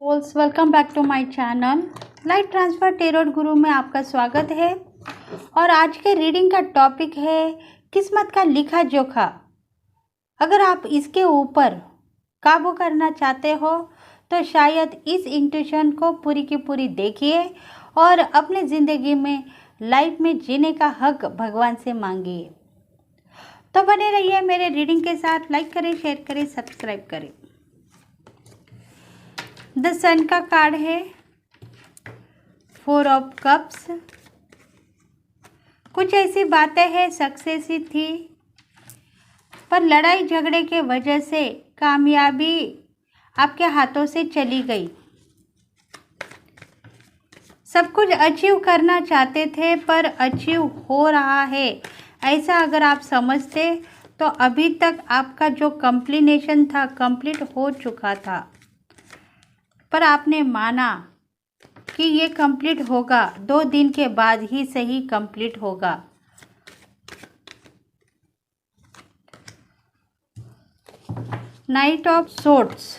Welcome back to my channel life transfer tarot guru में आपका स्वागत है। और आज के रीडिंग का टॉपिक है किस्मत का लिखा जोखा। अगर आप इसके ऊपर काबू करना चाहते हो तो शायद इस इंट्यूशन को पूरी की पूरी देखिए और अपनी ज़िंदगी में लाइफ में जीने का हक भगवान से मांगिए। तो बने रहिए मेरे रीडिंग के साथ। लाइक करें, शेयर करें, सब्सक्राइब करें। द सन का कार्ड है, 4 ऑफ कप्स। कुछ ऐसी बातें हैं सक्सेस ही थी, पर लड़ाई झगड़े के वजह से कामयाबी आपके हाथों से चली गई। सब कुछ अचीव करना चाहते थे पर अचीव हो रहा है ऐसा अगर आप समझते तो अभी तक आपका जो कंप्लीनेशन था कंप्लीट हो चुका था, पर आपने माना कि ये कंप्लीट होगा, 2 दिन के बाद ही सही कंप्लीट होगा। नाइट ऑफ सोर्ड्स,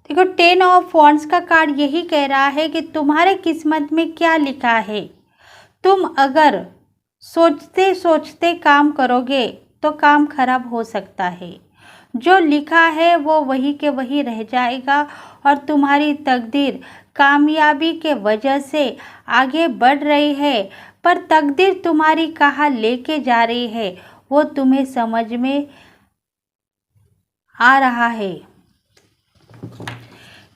देखो 10 ऑफ वॉन्ड्स का कार्ड यही कह रहा है कि तुम्हारे किस्मत में क्या लिखा है। तुम अगर सोचते सोचते काम करोगे तो काम खराब हो सकता है। जो लिखा है वो वही के वही रह जाएगा और तुम्हारी तकदीर कामयाबी के वजह से आगे बढ़ रही है, पर तकदीर तुम्हारी कहाँ लेके जा रही है वो तुम्हें समझ में आ रहा है।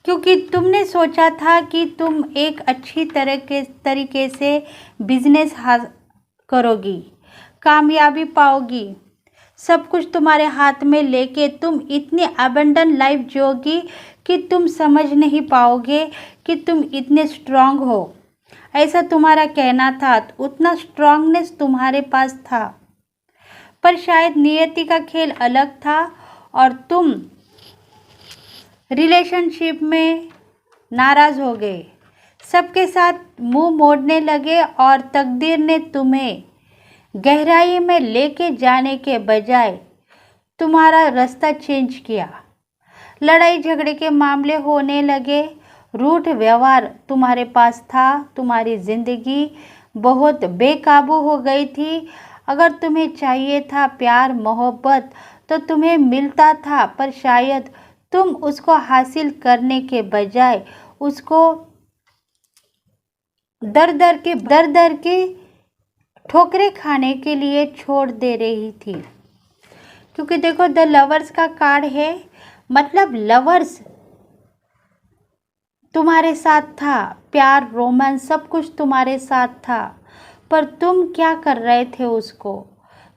क्योंकि तुमने सोचा था कि तुम एक अच्छी तरीके से बिजनेस करोगी, कामयाबी पाओगी, सब कुछ तुम्हारे हाथ में लेके तुम इतनी अबंडन लाइफ जियोगी कि तुम समझ नहीं पाओगे कि तुम इतने स्ट्रांग हो। ऐसा तुम्हारा कहना था, उतना स्ट्रांगनेस तुम्हारे पास था, पर शायद नियति का खेल अलग था और तुम रिलेशनशिप में नाराज़ हो गए, सबके साथ मुंह मोड़ने लगे और तकदीर ने तुम्हें गहराई में लेके जाने के बजाय तुम्हारा रास्ता चेंज किया। लड़ाई झगड़े के मामले होने लगे, रूठ व्यवहार तुम्हारे पास था, तुम्हारी ज़िंदगी बहुत बेकाबू हो गई थी। अगर तुम्हें चाहिए था प्यार मोहब्बत तो तुम्हें मिलता था, पर शायद तुम उसको हासिल करने के बजाय उसको दर दर के ठोकरे खाने के लिए छोड़ दे रही थी। क्योंकि देखो द लवर्स का कार्ड है, मतलब लवर्स तुम्हारे साथ था, प्यार रोमांस सब कुछ तुम्हारे साथ था, पर तुम क्या कर रहे थे, उसको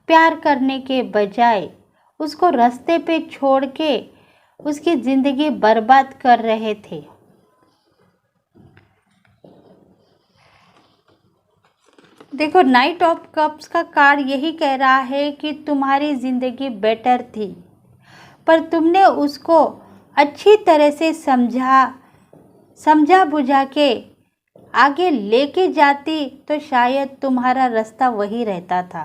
प्यार करने के बजाय उसको रास्ते पे छोड़ के उसकी ज़िंदगी बर्बाद कर रहे थे। देखो नाइट ऑफ कप्स का कार्ड यही कह रहा है कि तुम्हारी ज़िंदगी बेटर थी, पर तुमने उसको अच्छी तरह से समझा बुझा के आगे लेके जाती तो शायद तुम्हारा रास्ता वही रहता था,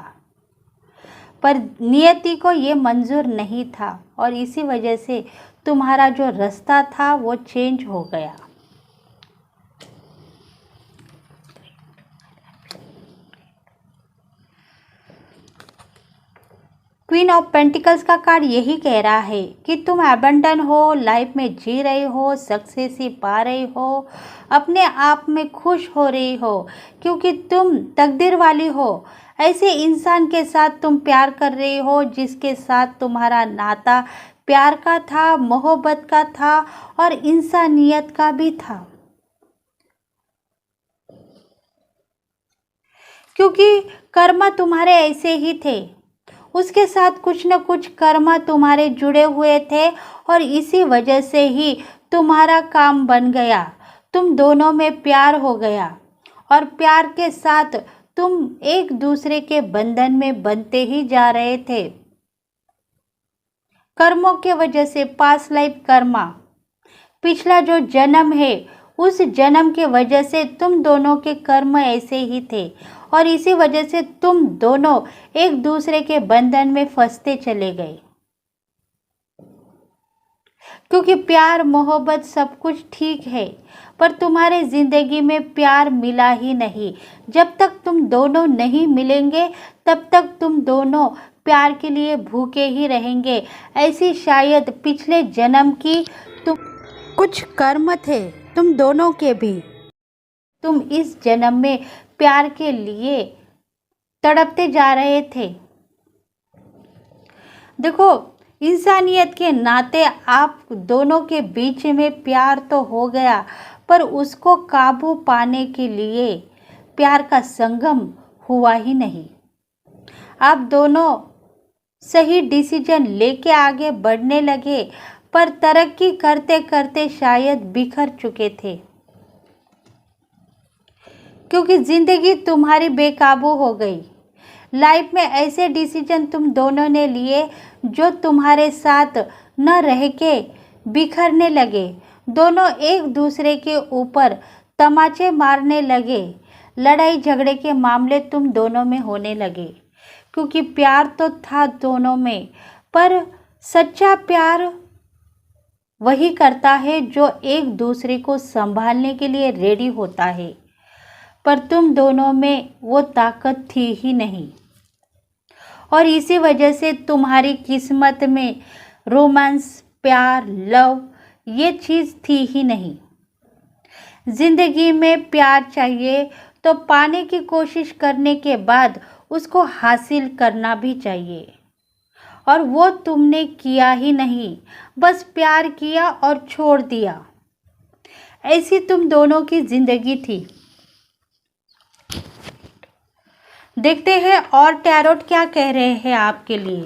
पर नियति को ये मंजूर नहीं था और इसी वजह से तुम्हारा जो रास्ता था वो चेंज हो गया। क्वीन ऑफ पेंटिकल्स का कार्ड यही कह रहा है कि तुम अबंडन हो, लाइफ में जी रहे हो, सक्सेस ही पा रहे हो, अपने आप में खुश हो रही हो, क्योंकि तुम तकदीर वाली हो। ऐसे इंसान के साथ तुम प्यार कर रही हो जिसके साथ तुम्हारा नाता प्यार का था, मोहब्बत का था और इंसानियत का भी था। क्योंकि कर्म तुम्हारे ऐसे ही थे, उसके साथ कुछ न कुछ कर्म तुम्हारे जुड़े हुए थे और इसी वजह से ही तुम्हारा काम बन गया। तुम दोनों में प्यार हो गया और प्यार के साथ तुम एक दूसरे के बंधन में बंधते ही जा रहे थे। कर्मों के वजह से पास्ट लाइफ कर्मा, पिछला जो जन्म है उस जन्म के वजह से तुम दोनों के कर्म ऐसे ही थे और इसी वजह से तुम दोनों एक दूसरे के बंधन में फंसते चले गए। क्योंकि प्यार मोहब्बत सब कुछ ठीक है, पर तुम्हारे ज़िंदगी में प्यार मिला ही नहीं। जब तक तुम दोनों नहीं मिलेंगे तब तक तुम दोनों प्यार के लिए भूखे ही रहेंगे। ऐसी शायद पिछले जन्म की तुम कुछ कर्म थे तुम दोनों के भी। तुम इस जन्म में प्यार के लिए तड़पते जा रहे थे। देखो, इंसानियत के नाते आप दोनों के बीच में प्यार तो हो गया, पर उसको काबू पाने के लिए प्यार का संगम हुआ ही नहीं। आप दोनों सही डिसीजन लेके आगे बढ़ने लगे, पर तरक्की करते करते शायद बिखर चुके थे, क्योंकि ज़िंदगी तुम्हारी बेकाबू हो गई। लाइफ में ऐसे डिसीजन तुम दोनों ने लिए जो तुम्हारे साथ न रह के बिखरने लगे। दोनों एक दूसरे के ऊपर तमाचे मारने लगे। लड़ाई झगड़े के मामले तुम दोनों में होने लगे, क्योंकि प्यार तो था दोनों में, पर सच्चा प्यार वही करता है जो एक दूसरे को संभालने के लिए रेडी होता है। पर तुम दोनों में वो ताकत थी ही नहीं, और इसी वजह से तुम्हारी किस्मत में रोमांस, प्यार, लव ये चीज़ थी ही नहीं। ज़िंदगी में प्यार चाहिए तो पाने की कोशिश करने के बाद उसको हासिल करना भी चाहिए, और वो तुमने किया ही नहीं। बस प्यार किया और छोड़ दिया। ऐसी तुम दोनों की ज़िंदगी थी। देखते हैं और टैरोट क्या कह रहे हैं आपके लिए।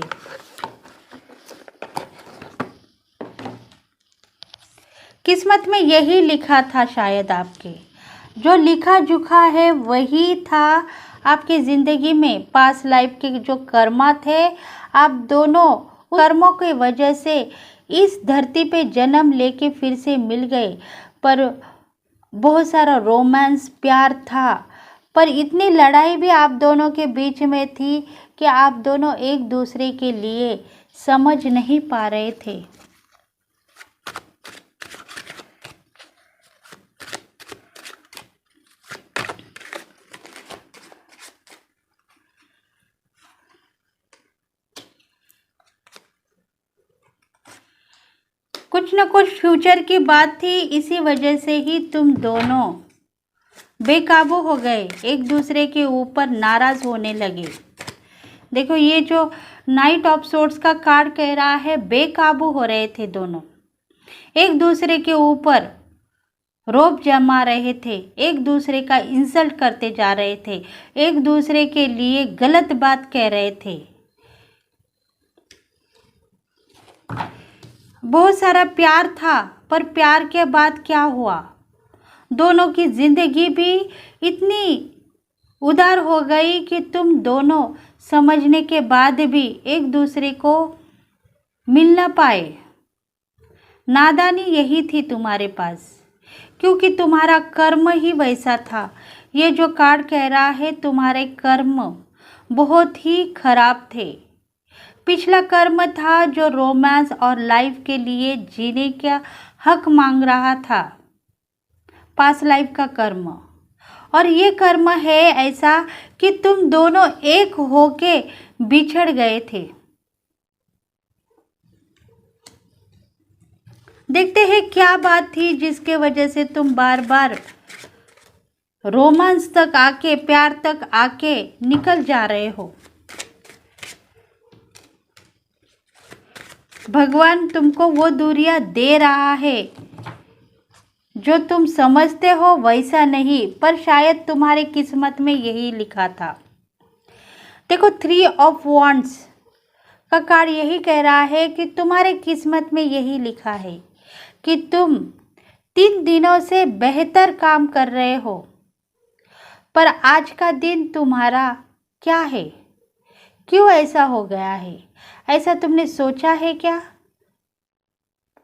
किस्मत में यही लिखा था, शायद आपके जो लिखा जुखा है वही था आपकी ज़िंदगी में। पास लाइफ के जो कर्मा थे, आप दोनों कर्मों की वजह से इस धरती पे जन्म लेके फिर से मिल गए। पर बहुत सारा रोमांस, प्यार था, पर इतनी लड़ाई भी आप दोनों के बीच में थी कि आप दोनों एक दूसरे के लिए समझ नहीं पा रहे थे। कुछ न कुछ फ्यूचर की बात थी, इसी वजह से ही तुम दोनों बेकाबू हो गए, एक दूसरे के ऊपर नाराज़ होने लगे। देखो, ये जो नाइट ऑफ सोर्ड्स का कार्ड कह रहा है, बेकाबू हो रहे थे दोनों, एक दूसरे के ऊपर रोब जमा रहे थे, एक दूसरे का इंसल्ट करते जा रहे थे, एक दूसरे के लिए गलत बात कह रहे थे। बहुत सारा प्यार था, पर प्यार के बाद क्या हुआ? दोनों की ज़िंदगी भी इतनी उदार हो गई कि तुम दोनों समझने के बाद भी एक दूसरे को मिल ना पाए। नादानी यही थी तुम्हारे पास, क्योंकि तुम्हारा कर्म ही वैसा था। ये जो कार्ड कह रहा है, तुम्हारे कर्म बहुत ही खराब थे। पिछला कर्म था जो रोमांस और लाइफ के लिए जीने का हक मांग रहा था, पास्ट लाइफ का कर्म। और ये कर्म है ऐसा कि तुम दोनों एक होके बिछड़ गए थे। देखते हैं क्या बात थी जिसके वजह से तुम बार बार रोमांस तक आके, प्यार तक आके निकल जा रहे हो। भगवान तुमको वो दूरियां दे रहा है जो तुम समझते हो वैसा नहीं, पर शायद तुम्हारी किस्मत में यही लिखा था। देखो, 3 ऑफ वॉन्ड्स का कार्ड यही कह रहा है कि तुम्हारे किस्मत में यही लिखा है कि तुम 3 दिनों से बेहतर काम कर रहे हो, पर आज का दिन तुम्हारा क्या है? क्यों ऐसा हो गया है? ऐसा तुमने सोचा है क्या?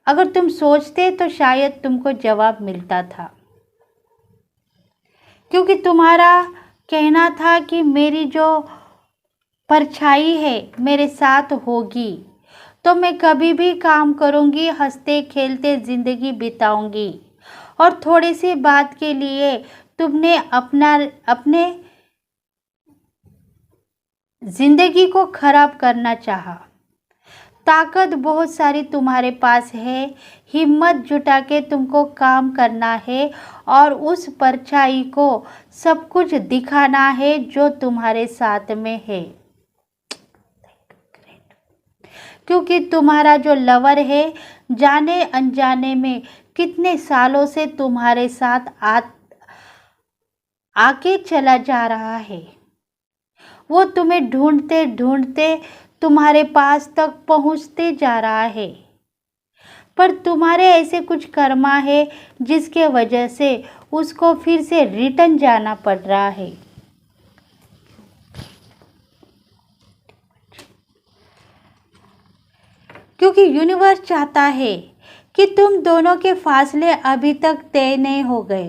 अगर तुम सोचते तो शायद तुमको जवाब मिलता था, क्योंकि तुम्हारा कहना था कि मेरी जो परछाई है मेरे साथ होगी, तो मैं कभी भी काम करूंगी, हंसते खेलते ज़िंदगी बिताऊंगी। और थोड़ी सी बात के लिए तुमने अपने ज़िंदगी को खराब करना चाहा। ताकत बहुत सारी तुम्हारे पास है, हिम्मत जुटा के तुमको काम करना है और उस परछाई को सब कुछ दिखाना है जो तुम्हारे साथ में है। क्योंकि तुम्हारा जो लवर है जाने अनजाने में कितने सालों से तुम्हारे साथ आके चला जा रहा है। वो तुम्हें ढूंढते ढूंढते तुम्हारे पास तक पहुंचते जा रहा है, पर तुम्हारे ऐसे कुछ कर्मा है जिसके वजह से उसको फिर से रिटर्न जाना पड़ रहा है। क्योंकि यूनिवर्स चाहता है कि तुम दोनों के फासले अभी तक तय नहीं हो गए।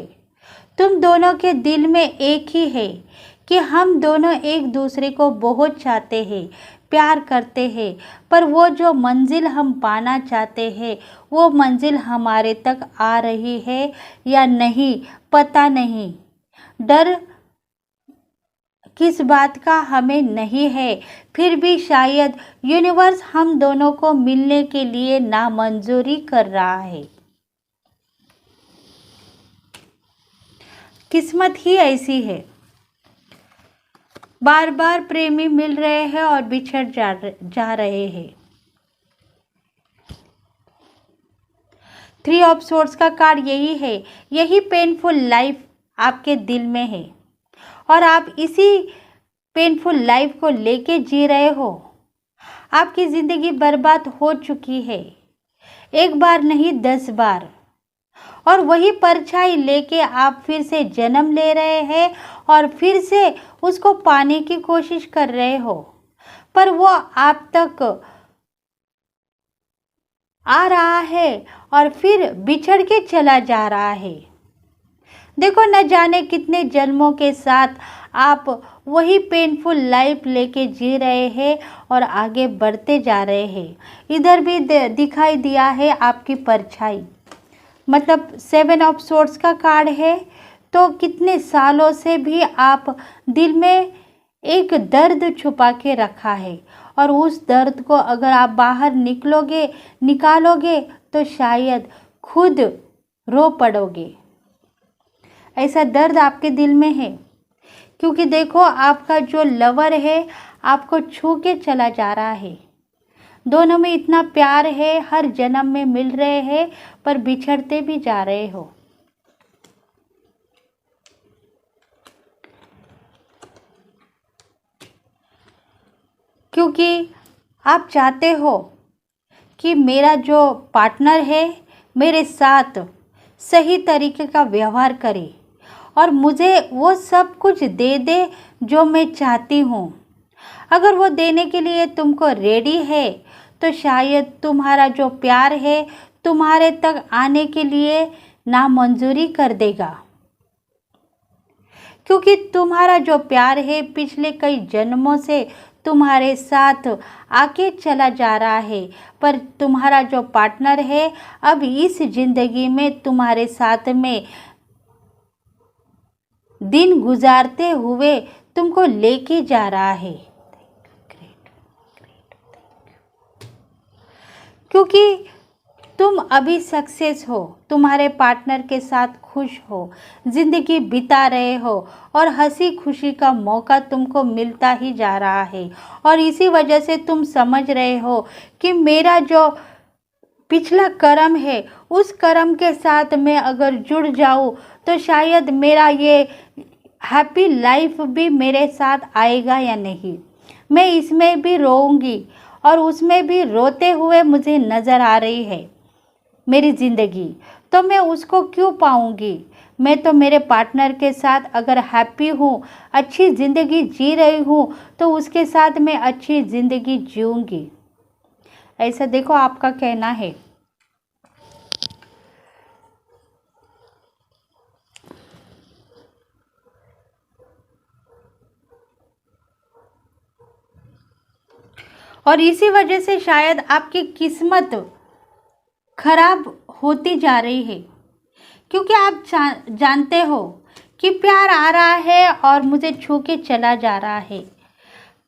तुम दोनों के दिल में एक ही है कि हम दोनों एक दूसरे को बहुत चाहते हैं, प्यार करते हैं, पर वो जो मंजिल हम पाना चाहते हैं वो मंजिल हमारे तक आ रही है या नहीं पता नहीं। डर किस बात का हमें नहीं है, फिर भी शायद यूनिवर्स हम दोनों को मिलने के लिए नामंजूरी कर रहा है। किस्मत ही ऐसी है, बार बार प्रेमी मिल रहे हैं और बिछड़ जा रहे हैं। 3 ऑफ सोर्ड्स का कार्ड यही है, यही पेनफुल लाइफ आपके दिल में है और आप इसी पेनफुल लाइफ को लेके जी रहे हो। आपकी ज़िंदगी बर्बाद हो चुकी है, एक बार नहीं 10 बार, और वही परछाई लेके आप फिर से जन्म ले रहे हैं और फिर से उसको पाने की कोशिश कर रहे हो, पर वो आप तक आ रहा है और फिर बिछड़ के चला जा रहा है। देखो, न जाने कितने जन्मों के साथ आप वही पेनफुल लाइफ लेके जी रहे हैं और आगे बढ़ते जा रहे हैं। इधर भी दिखाई दिया है आपकी परछाई, मतलब 7 ऑफ सोर्ड्स का कार्ड है। तो कितने सालों से भी आप दिल में एक दर्द छुपा के रखा है और उस दर्द को अगर आप बाहर निकालोगे तो शायद खुद रो पड़ोगे। ऐसा दर्द आपके दिल में है, क्योंकि देखो आपका जो लवर है आपको छू के चला जा रहा है। दोनों में इतना प्यार है, हर जन्म में मिल रहे हैं, पर बिछड़ते भी जा रहे हो। क्योंकि आप चाहते हो कि मेरा जो पार्टनर है मेरे साथ सही तरीके का व्यवहार करे और मुझे वो सब कुछ दे दे जो मैं चाहती हूँ। अगर वो देने के लिए तुमको रेडी है तो शायद तुम्हारा जो प्यार है तुम्हारे तक आने के लिए नामंजूरी कर देगा, क्योंकि तुम्हारा जो प्यार है पिछले कई जन्मों से तुम्हारे साथ आके चला जा रहा है, पर तुम्हारा जो पार्टनर है अब इस जिंदगी में तुम्हारे साथ में दिन गुजारते हुए तुमको लेके जा रहा है। क्योंकि तुम अभी सक्सेस हो, तुम्हारे पार्टनर के साथ खुश हो, ज़िंदगी बिता रहे हो और हंसी खुशी का मौका तुमको मिलता ही जा रहा है। और इसी वजह से तुम समझ रहे हो कि मेरा जो पिछला कर्म है उस कर्म के साथ मैं अगर जुड़ जाऊँ तो शायद मेरा ये हैप्पी लाइफ भी मेरे साथ आएगा या नहीं। मैं इसमें भी रोऊंगी और उसमें भी रोते हुए मुझे नज़र आ रही है मेरी ज़िंदगी, तो मैं उसको क्यों पाऊंगी। मैं तो मेरे पार्टनर के साथ अगर हैप्पी हूँ, अच्छी ज़िंदगी जी रही हूँ, तो उसके साथ मैं अच्छी ज़िंदगी जीऊँगी। ऐसा देखो आपका कहना है। और इसी वजह से शायद आपकी किस्मत खराब होती जा रही है, क्योंकि आप जानते हो कि प्यार आ रहा है और मुझे छू के चला जा रहा है।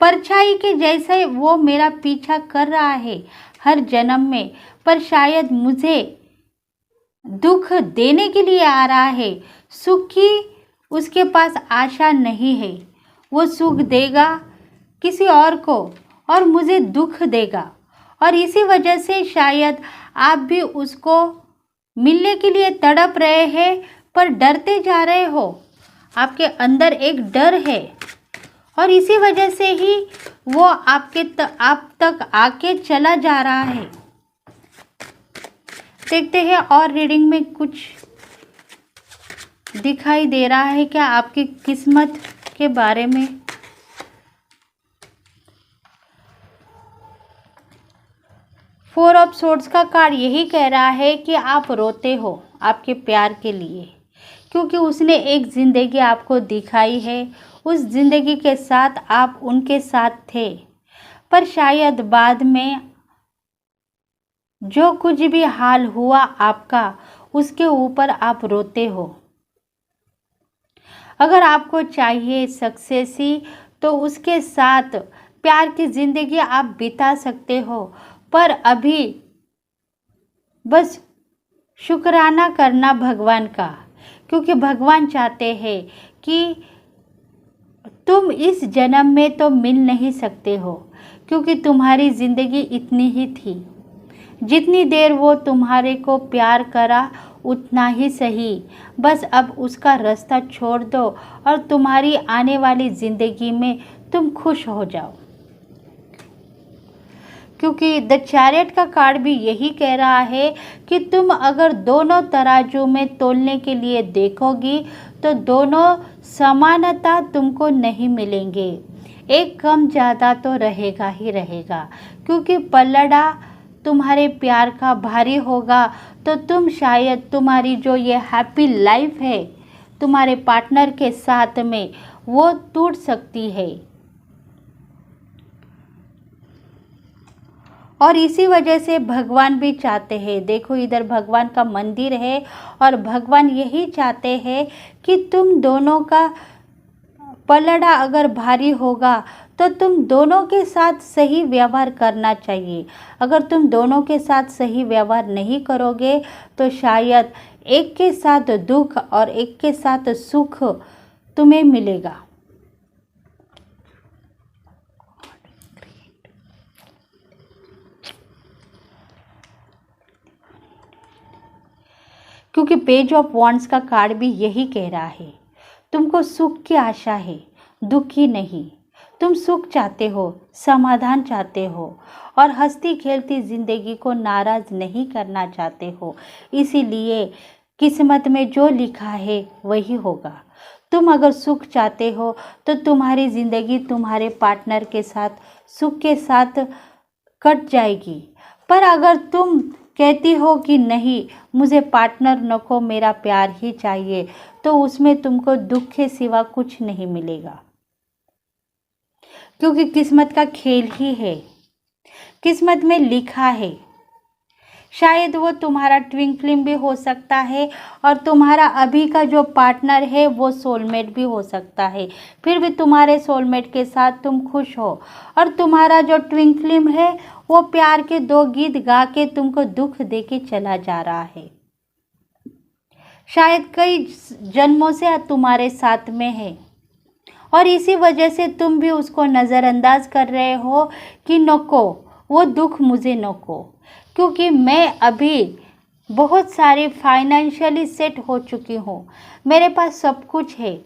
परछाई के जैसे वो मेरा पीछा कर रहा है हर जन्म में, पर शायद मुझे दुख देने के लिए आ रहा है। सुख की उसके पास आशा नहीं है, वो सुख देगा किसी और को और मुझे दुख देगा। और इसी वजह से शायद आप भी उसको मिलने के लिए तड़प रहे हैं, पर डरते जा रहे हो। आपके अंदर एक डर है और इसी वजह से ही वो आप तक आके चला जा रहा है। देखते हैं और रीडिंग में कुछ दिखाई दे रहा है क्या आपकी किस्मत के बारे में। फोर ऑफ सोर्ड्स का कार्ड यही कह रहा है कि आप रोते हो आपके प्यार के लिए, क्योंकि उसने एक ज़िंदगी आपको दिखाई है। उस ज़िंदगी के साथ आप उनके साथ थे, पर शायद बाद में जो कुछ भी हाल हुआ आपका, उसके ऊपर आप रोते हो। अगर आपको चाहिए सक्सेस तो उसके साथ प्यार की ज़िंदगी आप बिता सकते हो, पर अभी बस शुक्राना करना भगवान का, क्योंकि भगवान चाहते हैं कि तुम इस जन्म में तो मिल नहीं सकते हो, क्योंकि तुम्हारी ज़िंदगी इतनी ही थी। जितनी देर वो तुम्हारे को प्यार करा उतना ही सही, बस अब उसका रास्ता छोड़ दो और तुम्हारी आने वाली ज़िंदगी में तुम खुश हो जाओ। क्योंकि द चैरियट का कार्ड भी यही कह रहा है कि तुम अगर दोनों तराजू में तोलने के लिए देखोगी तो दोनों समानता तुमको नहीं मिलेंगे, एक कम ज़्यादा तो रहेगा ही रहेगा। क्योंकि पलड़ा तुम्हारे प्यार का भारी होगा तो तुम शायद तुम्हारी जो ये हैप्पी लाइफ है तुम्हारे पार्टनर के साथ में, वो टूट सकती है। और इसी वजह से भगवान भी चाहते हैं, देखो इधर भगवान का मंदिर है और भगवान यही चाहते हैं कि तुम दोनों का पलड़ा अगर भारी होगा तो तुम दोनों के साथ सही व्यवहार करना चाहिए। अगर तुम दोनों के साथ सही व्यवहार नहीं करोगे तो शायद एक के साथ दुख और एक के साथ सुख तुम्हें मिलेगा। क्योंकि पेज ऑफ वॉन्ड्स का कार्ड भी यही कह रहा है, तुमको सुख की आशा है, दुख की नहीं। तुम सुख चाहते हो, समाधान चाहते हो और हंसती खेलती ज़िंदगी को नाराज़ नहीं करना चाहते हो। इसीलिए किस्मत में जो लिखा है वही होगा। तुम अगर सुख चाहते हो तो तुम्हारी ज़िंदगी तुम्हारे पार्टनर के साथ सुख के साथ कट जाएगी। पर अगर तुम कहती हो कि नहीं मुझे पार्टनर नको, मेरा प्यार ही चाहिए, तो उसमें तुमको दुख के सिवा कुछ नहीं मिलेगा। क्योंकि किस्मत का खेल ही है, किस्मत में लिखा है। शायद वो तुम्हारा ट्विन फ्लेम भी हो सकता है और तुम्हारा अभी का जो पार्टनर है वो सोलमेट भी हो सकता है। फिर भी तुम्हारे सोलमेट के साथ तुम खुश हो और तुम्हारा जो ट्विन फ्लेम है वो प्यार के 2 गीत गा के तुमको दुख दे के चला जा रहा है। शायद कई जन्मों से तुम्हारे साथ में है और इसी वजह से तुम भी उसको नज़रअंदाज कर रहे हो कि नको, वो दुख मुझे नको, क्योंकि मैं अभी बहुत सारे फाइनेंशियली सेट हो चुकी हूँ, मेरे पास सब कुछ है,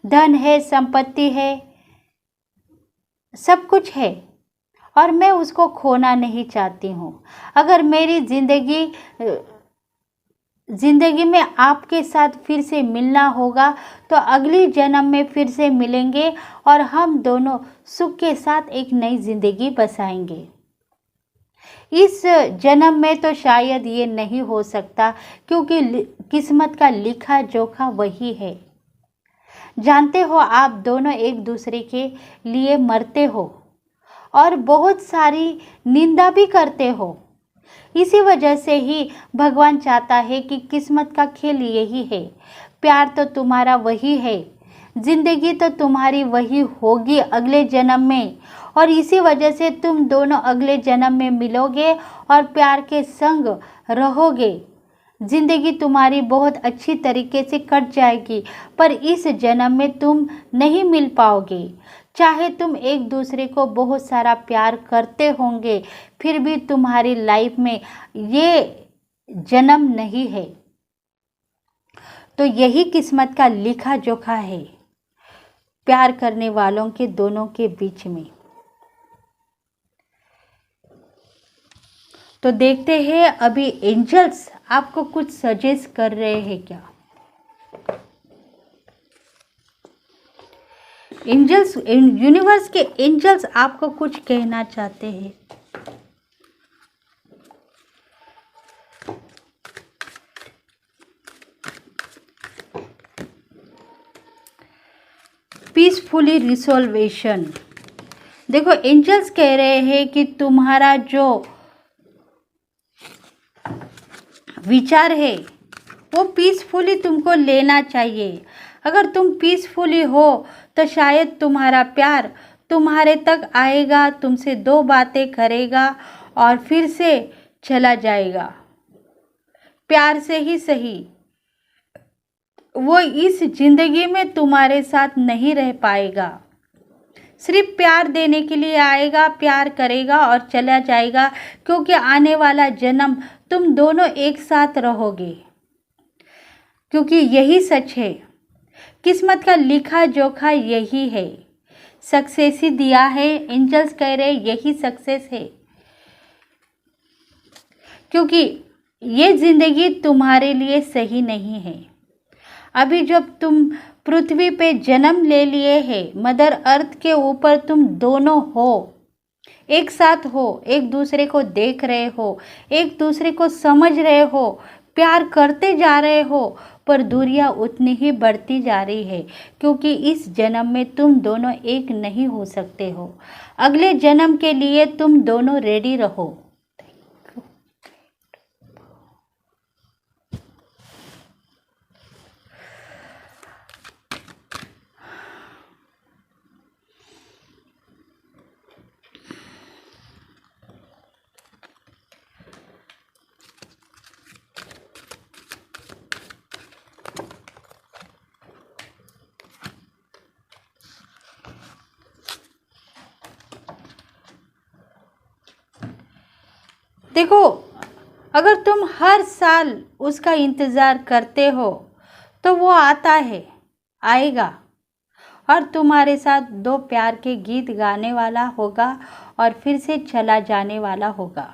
धन है, संपत्ति है, सब कुछ है और मैं उसको खोना नहीं चाहती हूँ। अगर मेरी ज़िंदगी में आपके साथ फिर से मिलना होगा तो अगली जन्म में फिर से मिलेंगे और हम दोनों सुख के साथ एक नई ज़िंदगी बसाएंगे। इस जन्म में तो शायद ये नहीं हो सकता, क्योंकि किस्मत का लिखा जोखा वही है। जानते हो आप दोनों एक दूसरे के लिए मरते हो और बहुत सारी निंदा भी करते हो। इसी वजह से ही भगवान चाहता है कि किस्मत का खेल यही है। प्यार तो तुम्हारा वही है, जिंदगी तो तुम्हारी वही होगी अगले जन्म में, और इसी वजह से तुम दोनों अगले जन्म में मिलोगे और प्यार के संग रहोगे। जिंदगी तुम्हारी बहुत अच्छी तरीके से कट जाएगी, पर इस जन्म में तुम नहीं मिल पाओगे। चाहे तुम एक दूसरे को बहुत सारा प्यार करते होंगे, फिर भी तुम्हारी लाइफ में ये जन्म नहीं है। तो यही किस्मत का लिखा जोखा है प्यार करने वालों के दोनों के बीच में। तो देखते हैं अभी एंजल्स आपको कुछ सजेस्ट कर रहे हैं क्या। एंजल्स, यूनिवर्स के एंजल्स आपको कुछ कहना चाहते हैं। पीसफुली रिसोल्वेशन। देखो एंजल्स कह रहे हैं कि तुम्हारा जो विचार है वो पीसफुली तुमको लेना चाहिए। अगर तुम पीसफुली हो तो शायद तुम्हारा प्यार तुम्हारे तक आएगा, तुमसे दो बातें करेगा और फिर से चला जाएगा। प्यार से ही सही, वो इस जिंदगी में तुम्हारे साथ नहीं रह पाएगा। सिर्फ प्यार देने के लिए आएगा, प्यार करेगा और चला जाएगा, क्योंकि आने वाला जन्म तुम दोनों एक साथ रहोगे। क्योंकि यही सच है, किस्मत का लिखा जोखा यही है। सक्सेस ही दिया है, एंजल्स कह रहे यही सक्सेस है। क्योंकि ये जिंदगी तुम्हारे लिए सही नहीं है। अभी जब तुम पृथ्वी पे जन्म ले लिए हैं, मदर अर्थ के ऊपर तुम दोनों हो, एक साथ हो, एक दूसरे को देख रहे हो, एक दूसरे को समझ रहे हो, प्यार करते जा रहे हो, पर दूरियां उतनी ही बढ़ती जा रही है। क्योंकि इस जन्म में तुम दोनों एक नहीं हो सकते हो। अगले जन्म के लिए तुम दोनों रेडी रहो। देखो, अगर तुम हर साल उसका इंतज़ार करते हो तो वो आता है, आएगा और तुम्हारे साथ दो प्यार के गीत गाने वाला होगा और फिर से चला जाने वाला होगा।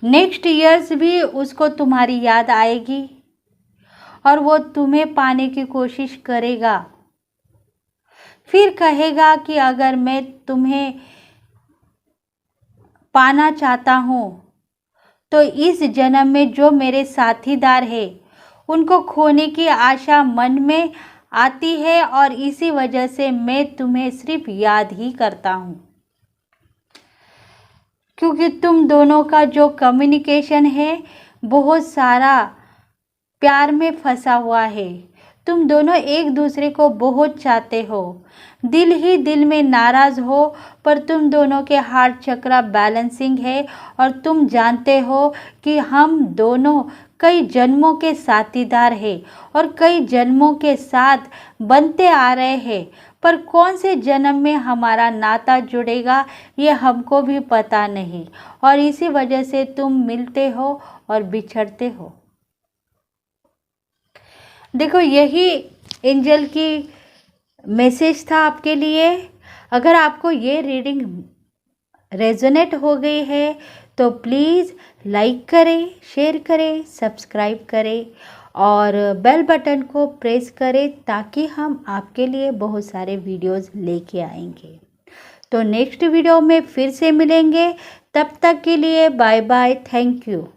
नेक्स्ट ईयर्स भी उसको तुम्हारी याद आएगी और वो तुम्हें पाने की कोशिश करेगा। फिर कहेगा कि अगर मैं तुम्हें पाना चाहता हूँ तो इस जन्म में जो मेरे साथीदार है उनको खोने की आशा मन में आती है, और इसी वजह से मैं तुम्हें सिर्फ याद ही करता हूँ। क्योंकि तुम दोनों का जो कम्युनिकेशन है बहुत सारा प्यार में फंसा हुआ है। तुम दोनों एक दूसरे को बहुत चाहते हो, दिल ही दिल में नाराज़ हो, पर तुम दोनों के हार्ट चक्र बैलेंसिंग है और तुम जानते हो कि हम दोनों कई जन्मों के साथीदार हैं और कई जन्मों के साथ बनते आ रहे हैं। पर कौन से जन्म में हमारा नाता जुड़ेगा ये हमको भी पता नहीं, और इसी वजह से तुम मिलते हो और बिछड़ते हो। देखो, यही एंजल की मैसेज था आपके लिए। अगर आपको ये रीडिंग रेजोनेट हो गई है तो प्लीज़ लाइक करें, शेयर करें, सब्सक्राइब करें और बेल बटन को प्रेस करें, ताकि हम आपके लिए बहुत सारे वीडियोस लेके आएंगे। तो नेक्स्ट वीडियो में फिर से मिलेंगे, तब तक के लिए बाय बाय, थैंक यू।